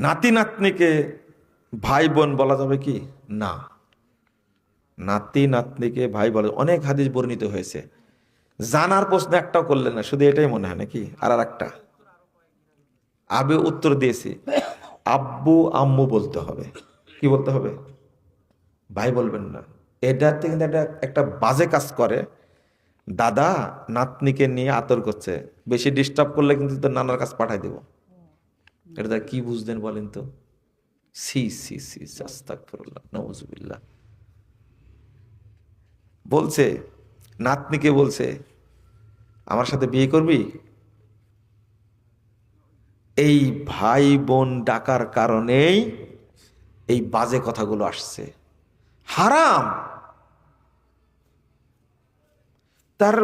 নাতি নাতনিকে ভাই বোন বলা যাবে কি? না, নাতি নাতনিকে ভাই বলা, অনেক হাদিস বর্ণিত হয়েছে। জানার প্রশ্ন একটাও করলেন না, শুধু এটাই মনে হয় নাকি? আর একটা আবে উত্তর দিয়েছি, আব্বু আম্মু বলতে হবে। কি বলতে হবে? ভাই বলবেন না। এটাতে কিন্তু একটা একটা বাজে কাজ করে। দাদা নাতনিকে নিয়ে আদর করছে, বেশি ডিস্টার্ব করলে কিন্তু তোর নানার কাছে পাঠাই দেবো। এটা তার কি বুঝলেন বলেন তো? সি সি সি, আস্তাগফিরুল্লাহ, নাউজুবিল্লাহ। বলছে, নাতনিকে বলছে আমার সাথে বিয়ে করবি? এই ভাই বোন ডাকার কারণেই এই বাজে কথাগুলো আসছে। হারাম। তার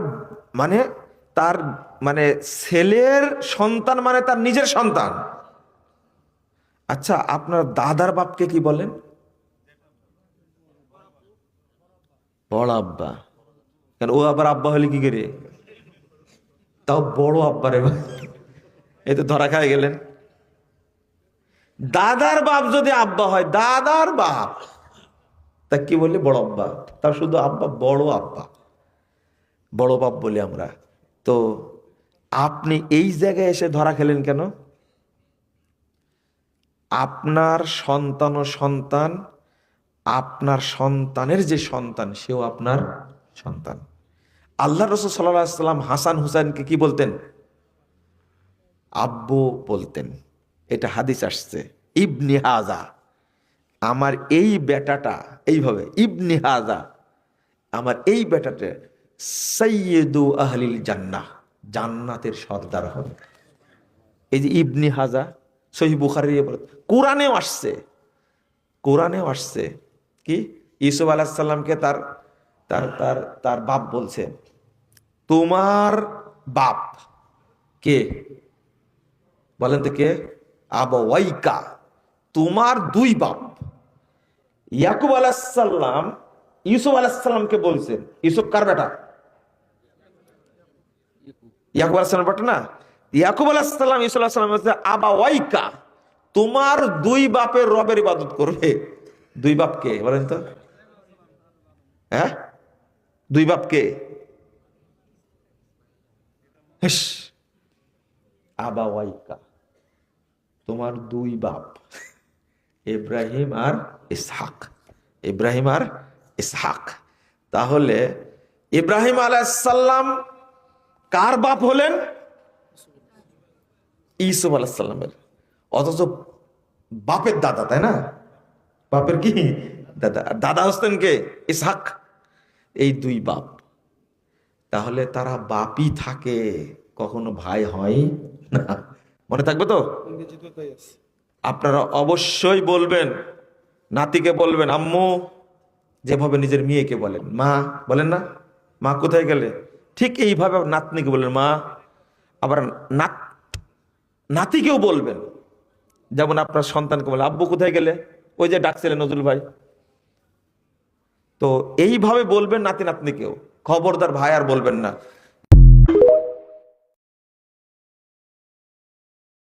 মানে তার মানে ছেলের সন্তান মানে তার নিজের সন্তান। আচ্ছা, আপনার দাদার বাপকে কি বলেন? বড় আব্বা। কেন, ও আবার আব্বা হলে কি করে? তাও বড় আব্বা রে ভাই, এই তো ধরা খায় গেলেন। দাদার বাপ যদি আব্বা হয়, দাদার বাপ, তা কি বললি? বড় আব্বা। তার শুধু আব্বা, বড় আব্বা, বড় বাপ বলি আমরা। তো আপনি এই জায়গায় এসে ধরা খেলেন কেন? আপনার সন্তান ও সন্তান, আপনার সন্তানের যে সন্তান সেও আপনার সন্তান। আল্লাহ রাসূল সাল্লাল্লাহু আলাইহি ওয়াসাল্লাম হাসান হুসাইনকে কি বলতেন? আব্বু বলতেন। এটা হাদিস আসছে, ইবনি হাজা, আমার এই বেটাটা, এইভাবে ইবনি হাজা, আমার এই বেটাটা সাইয়্যিদু আহলিল জান্নাহ, জান্নাতের সর্দার হবে। এই যে ইবনি হাজা, সহিহ বুখারী, কোরআনেও আসছে, কোরআনেও আসছে। কি? ইউসুফ আলাইহিস সালামকে তার তার তার তার বাপ বলছে, তোমার বাপ কে? বলেন তো কে? আবাওয়াইকা, তোমার দুই বাপ। ইয়াকুব আলাইহিস সালাম ইউসুফ আলাইহিস সালামকে বলছেন, ইউসুফ কার বেটা? ইয়াকুব আলাইহিস সালাম বেটা না? ইয়াকুব আলাইহিস সালাম ইউসুফ আলাইহিস সালাম বলছে, আবাওয়াইকা, তোমার দুই বাপের রবের ইবাদত করবে। দুই বাপ কে বলেন তো? হ্যাঁ, দুই বাপ কে? হিস, আবাওয়াইকা, তোমার দুই বাপ, ইব্রাহিম আর ইসহাক, ইব্রাহিম আর ইসহাক। তাহলে ইব্রাহিম আলাইহিস সালাম কার বাপ হলেন? ইউসুফ আলাইহিস সালামের। অথচ বাপের দাদা, তাই না? বাপের কি দাদা? আর দাদা হচ্ছেন কে? ইসহাক। এই দুই বাপ। তাহলে তারা বাপই থাকে, কখনো ভাই হয় না। মনে থাকবে তো? আপনারা অবশ্যই বলবেন, নাতিকে বলবেন আম্মু, যেভাবে নিজের মেয়েকে বলেন মা, বলেন না? মা কোথায় গেলে? ঠিক এইভাবে নাতনিকে বললেন মা। আবার নাতিকেও বলবেন, যেমন আপনার সন্তানকে বলে আব্বু কোথায় গেলে, ওই যে ডাকছিলেন নজরুল ভাই। তো এইভাবে বলবেন নাতি নাতনিকেও। খবরদার ভাই আর বলবেন না